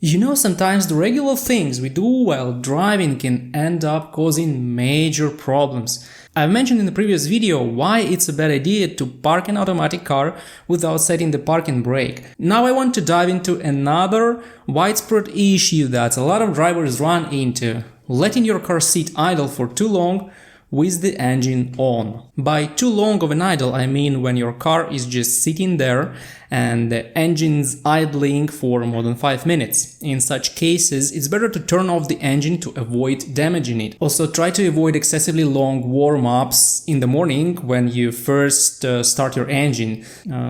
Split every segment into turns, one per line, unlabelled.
You know, sometimes the regular things we do while driving can end up causing major problems. I've mentioned in the previous video why it's a bad idea to park an automatic car without setting the parking brake. Now I want to dive into another widespread issue that a lot of drivers run into: letting your car sit idle for too long with the engine on. By too long of an idle, I mean when your car is just sitting there and the engine's idling for more than 5 minutes. In such cases, it's better to turn off the engine to avoid damaging it. Also, try to avoid excessively long warm-ups in the morning when you first start your engine.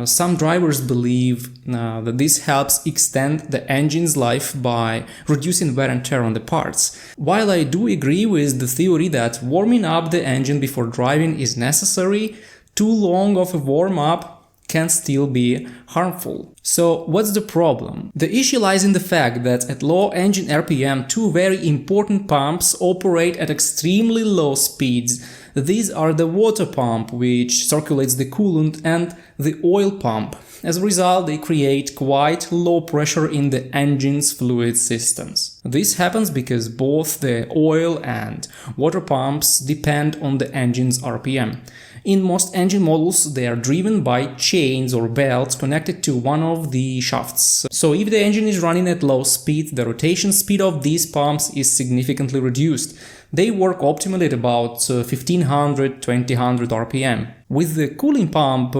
Some drivers believe that this helps extend the engine's life by reducing wear and tear on the parts. While I do agree with the theory that warming up the engine before driving is necessary, too long of a warm-up can still be harmful. So what's the problem? The issue lies in the fact that at low engine RPM, two very important pumps operate at extremely low speeds. These are the water pump, which circulates the coolant, and the oil pump. As a result, they create quite low pressure in the engine's fluid systems. This happens because both the oil and water pumps depend on the engine's RPM. In most engine models, they are driven by chains or belts connected to one of the shafts. So if the engine is running at low speed, the rotation speed of these pumps is significantly reduced. They work optimally at about 1500–2000 RPM. With the cooling pump,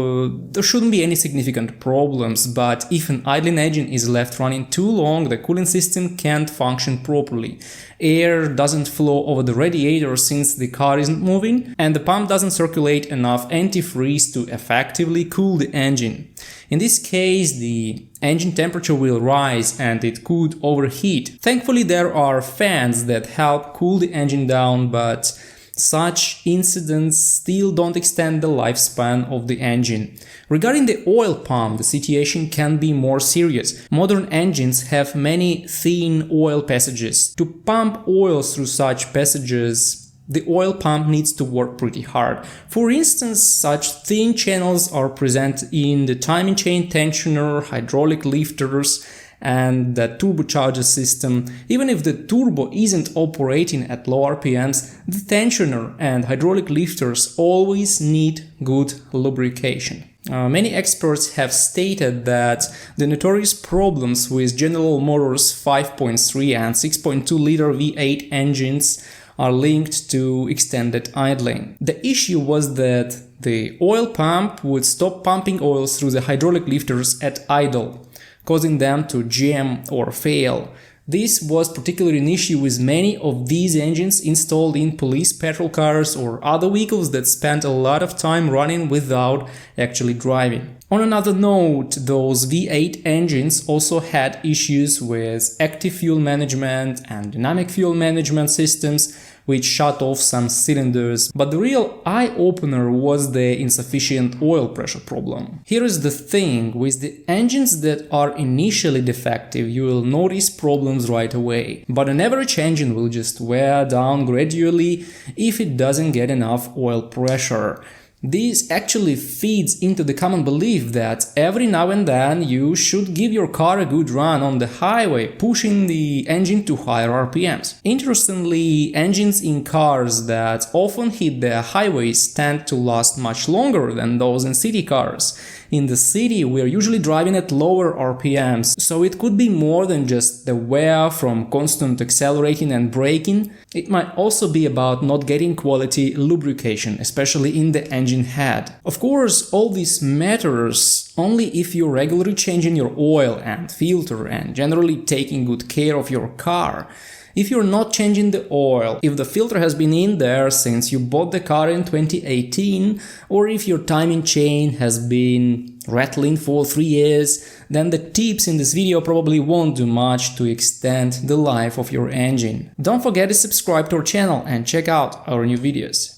there shouldn't be any significant problems, but if an idling engine is left running too long, the cooling system can't function properly. Air doesn't flow over the radiator since the car isn't moving, and the pump doesn't circulate enough antifreeze to effectively cool the engine. In this case, the engine temperature will rise and it could overheat. Thankfully, there are fans that help cool the engine down, but such incidents still don't extend the lifespan of the engine. Regarding the oil pump, the situation can be more serious. Modern engines have many thin oil passages. To pump oil through such passages, the oil pump needs to work pretty hard. For instance, such thin channels are present in the timing chain tensioner, hydraulic lifters, and the turbocharger system. Even if the turbo isn't operating at low RPMs, the tensioner and hydraulic lifters always need good lubrication. Many experts have stated that the notorious problems with General Motors 5.3 and 6.2 liter V8 engines are linked to extended idling. The issue was that the oil pump would stop pumping oil through the hydraulic lifters at idle, causing them to jam or fail. This was particularly an issue with many of these engines installed in police patrol cars or other vehicles that spent a lot of time running without actually driving. On another note, those V8 engines also had issues with active fuel management and dynamic fuel management systems, which shut off some cylinders, but the real eye-opener was the insufficient oil pressure problem. Here is the thing: with the engines that are initially defective, you will notice problems right away, but an average engine will just wear down gradually if it doesn't get enough oil pressure. This actually feeds into the common belief that every now and then you should give your car a good run on the highway, pushing the engine to higher RPMs. Interestingly, engines in cars that often hit the highways tend to last much longer than those in city cars. In the city, we are usually driving at lower RPMs, so it could be more than just the wear from constant accelerating and braking. It might also be about not getting quality lubrication, especially in the engine head. Of course, all this matters only if you're regularly changing your oil and filter and generally taking good care of your car. If you're not changing the oil, if the filter has been in there since you bought the car in 2018, or if your timing chain has been rattling for 3 years, then the tips in this video probably won't do much to extend the life of your engine. Don't forget to subscribe to our channel and check out our new videos.